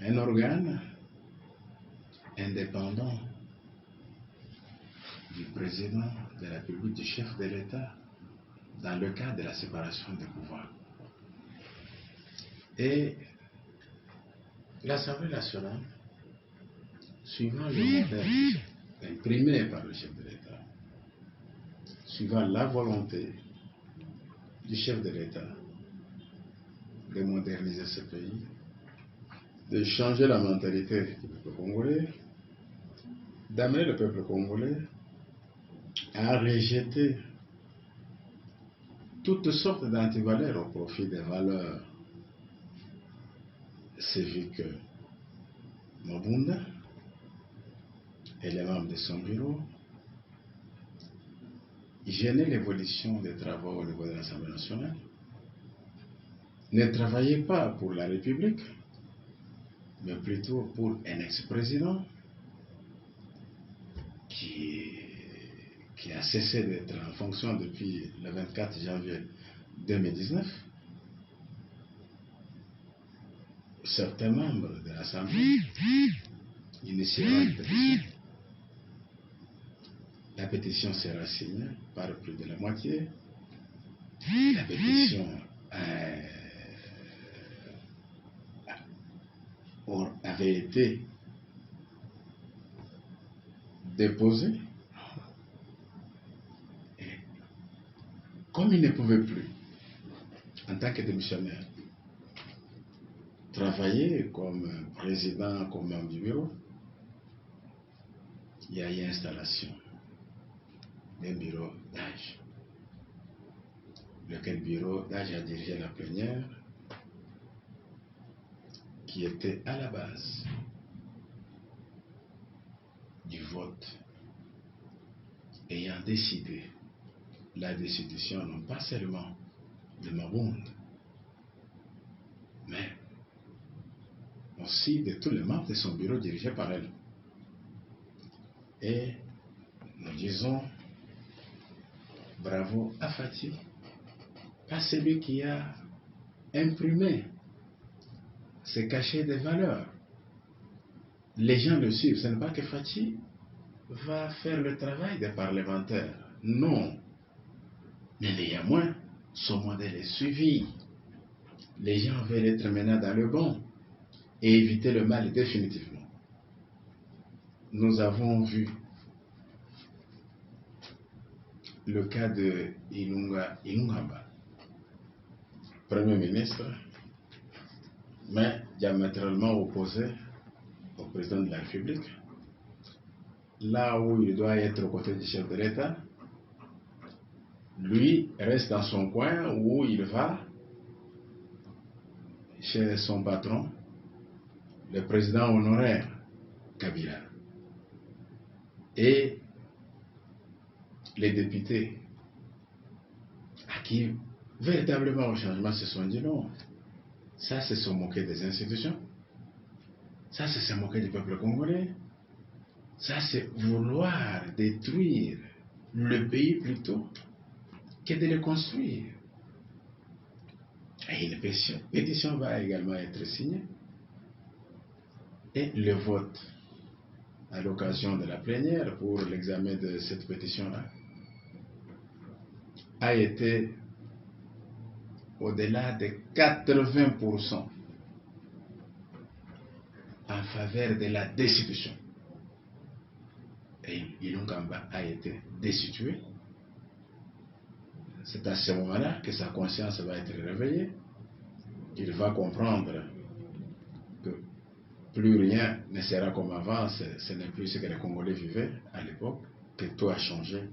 un organe indépendant du président de la République, du chef de l'État, dans le cadre de la séparation des pouvoirs. Et l'Assemblée nationale, suivant le modèle imprimé par le chef de l'État, suivant la volonté du chef de l'État de moderniser ce pays, de changer la mentalité du peuple congolais, d'amener le peuple congolais à rejeter toutes sortes d'antivaleurs au profit des valeurs civiques. Mabunda et les membres de son bureau gênaient l'évolution des travaux au niveau de l'Assemblée nationale, ne travaillaient pas pour la République, mais plutôt pour un ex-président qui a cessé d'être en fonction depuis le 24 janvier 2019. Certains membres de l'Assemblée initieront une pétition. La pétition sera signée par plus de la moitié. La pétition avait été déposée. Et comme il ne pouvait plus, en tant que démissionnaire, travailler comme président, comme membre du bureau, il y a eu installation d'un bureau d'âge. Lequel bureau d'âge a dirigé la plénière qui était à la base du vote ayant décidé la destitution non pas seulement de Mabunda, mais aussi de tous les membres de son bureau dirigé par elle. Et nous disons bravo à Fati, pas celui qui a imprimé ce cachet de valeurs. Les gens le suivent. Ce n'est pas que Fati va faire le travail des parlementaires. Non. Mais néanmoins, son modèle est suivi. Les gens veulent être menés dans le bon et éviter le mal définitivement. Nous avons vu le cas de Ilungamba, Premier ministre, mais diamétralement opposé au président de la République. Là où il doit être aux côtés du chef de l'État, lui reste dans son coin où il va chez son patron, le président honoraire Kabila. Et les députés à qui véritablement au changement se sont dit non, ça c'est se moquer des institutions, ça c'est se moquer du peuple congolais, ça c'est vouloir détruire le pays plutôt que de le construire. Et une pétition va également être signée et le vote à l'occasion de la plénière pour l'examen de cette pétition-là a été au-delà de 80% en faveur de la destitution. Et Ilungamba a été destitué. C'est à ce moment-là que sa conscience va être réveillée. Il va comprendre que plus rien ne sera comme avant, ce n'est plus ce que les Congolais vivaient à l'époque, que tout a changé,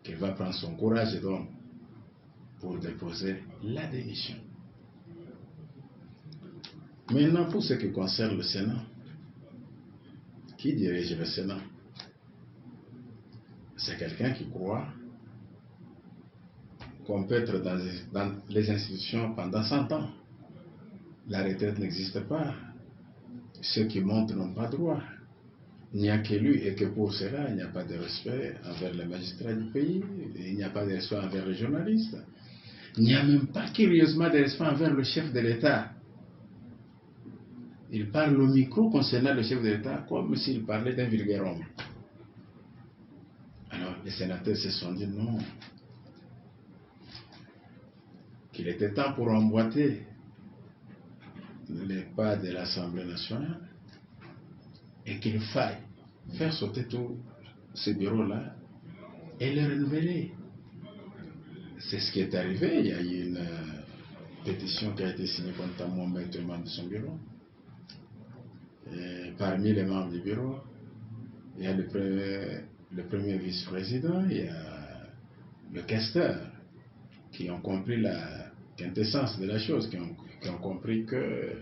qu'il va prendre son courage d'homme pour déposer la démission. Maintenant, pour ce qui concerne le Sénat, qui dirige le Sénat? C'est quelqu'un qui croit qu'on peut être dans les institutions pendant 100 ans. La retraite n'existe pas. Ceux qui montent n'ont pas droit. Il n'y a qu'élu et que pour cela, il n'y a pas de respect envers les magistrats du pays, il n'y a pas de respect envers les journalistes. Il n'y a même pas curieusement de respect envers le chef de l'État. il parle au micro concernant le chef de l'État comme s'il parlait d'un vulgaire homme. Alors les sénateurs se sont dit non, qu'il était temps pour emboîter les pas de l'Assemblée nationale et qu'il faille faire sauter tous ces bureaux-là et les renouveler. C'est ce qui est arrivé. Il y a eu une pétition qui a été signée contre moi, être membre de son bureau. Et parmi les membres du bureau, il y a le premier vice-président, il y a le questeur, qui ont compris la quintessence de la chose, qui ont compris que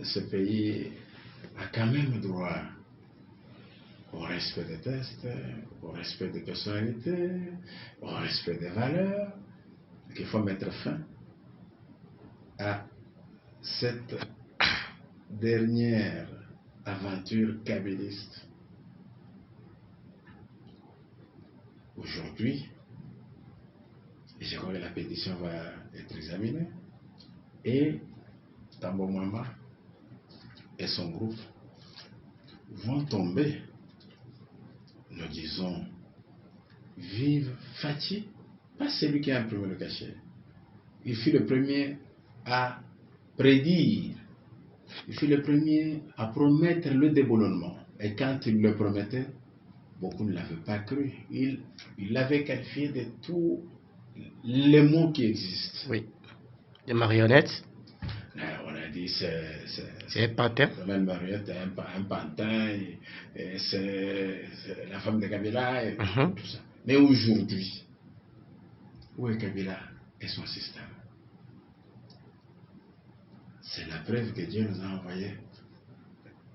ce pays a quand même droit au respect des tests, au respect des personnalités, au respect des valeurs, qu'il faut mettre fin à cette dernière aventure kabyliste. Aujourd'hui, je crois que la pétition va être examinée et Tambo Mwamba et son groupe vont tomber, nous disons, vive Fathi, pas celui qui a imprimé le cachet. Il fut le premier à prédire, il fut le premier à promettre le déboulonnement. Et quand il le promettait, beaucoup ne l'avaient pas cru. Il l'avait qualifié de tous les mots qui existent. Oui. Des marionnettes. On a dit c'est un pantin. Une marionnette, un pantin, et c'est la femme de Kabila, et tout ça. Mais aujourd'hui, où est Kabila et son système? C'est la preuve que Dieu nous a envoyé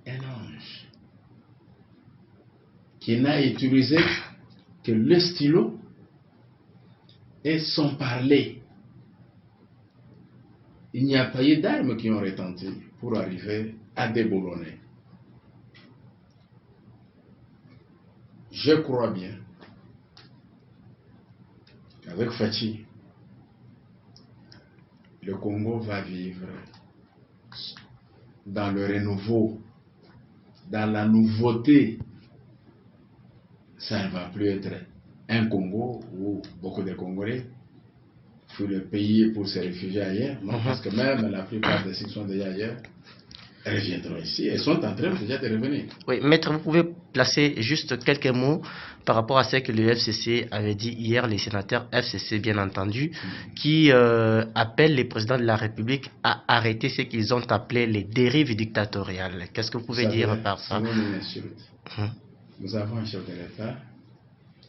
un ange qui n'a utilisé que le stylo et son parler. Il n'y a pas eu d'armes qui ont retenti pour arriver à déboulonner. Je crois bien qu'avec Fathi, le Congo va vivre dans le renouveau, dans la nouveauté. Ça ne va plus être un Congo où beaucoup de Congolais fuient le pays pour se réfugier ailleurs. Non, parce que même la plupart des ceux qui sont déjà ailleurs reviendront ici et sont en train déjà de revenir. Oui, maître, vous pouvez placer juste quelques mots par rapport à ce que le FCC avait dit hier, les sénateurs FCC bien entendu, qui appellent les présidents de la République à arrêter ce qu'ils ont appelé les dérives dictatoriales. Qu'est-ce que vous pouvez dire par ça? C'est une insulte. Nous avons un chef de l'État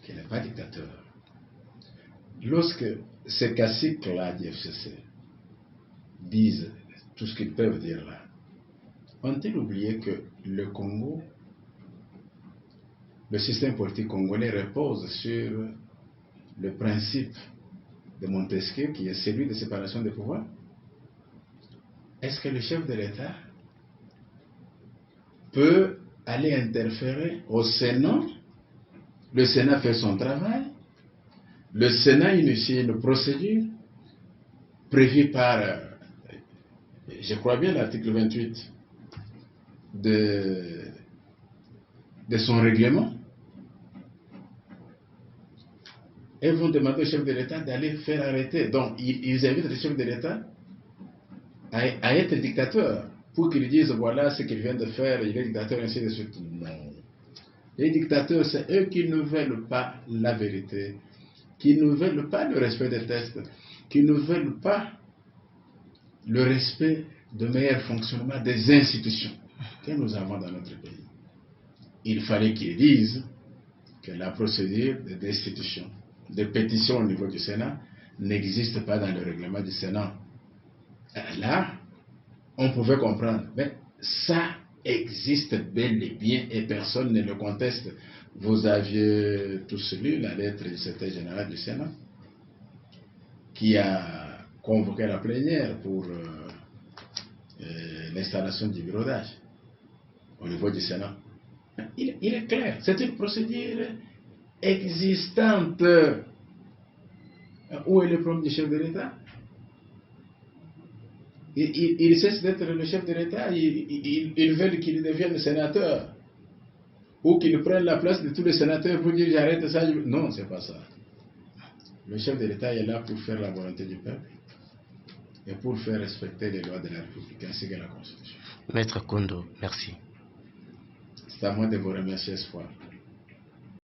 qui n'est pas dictateur. Lorsque ces caciques-là du FCC disent tout ce qu'ils peuvent dire là, ont-ils oublié que le Congo, le système politique congolais repose sur le principe de Montesquieu qui est celui de séparation des pouvoirs? Est-ce que le chef de l'État peut aller interférer au Sénat? Le Sénat fait son travail. Le Sénat initie une procédure prévue par, je crois bien, l'article 28 de son règlement, et vont demander au chef de l'État d'aller faire arrêter. Donc, ils invitent le chef de l'État à être dictateur pour qu'ils disent voilà ce qu'il vient de faire, il est dictateur, ainsi de suite. Non. Les dictateurs, c'est eux qui ne veulent pas la vérité, qui ne veulent pas le respect des tests, qui ne veulent pas le respect de meilleur fonctionnement des institutions que nous avons dans notre pays. Il fallait qu'ils disent que la procédure de destitution, de pétition au niveau du Sénat, n'existe pas dans le règlement du Sénat. Là, on pouvait comprendre, mais ça existe bel et bien et personne ne le conteste. Vous aviez tous lu la lettre du secrétaire général du Sénat qui a convoqué la plénière pour l'installation du bureau d'âge au niveau du Sénat. Il est clair, c'est une procédure existante. Où est le problème du chef de l'État? il cesse d'être le chef de l'État, ils veulent qu'il devienne sénateur. Ou qu'il prenne la place de tous les sénateurs pour dire j'arrête ça. Non, c'est pas ça. Le chef de l'État est là pour faire la volonté du peuple et pour faire respecter les lois de la République ainsi que la Constitution. Maître Kondo, merci. C'est à moi de vous remercier ce soir.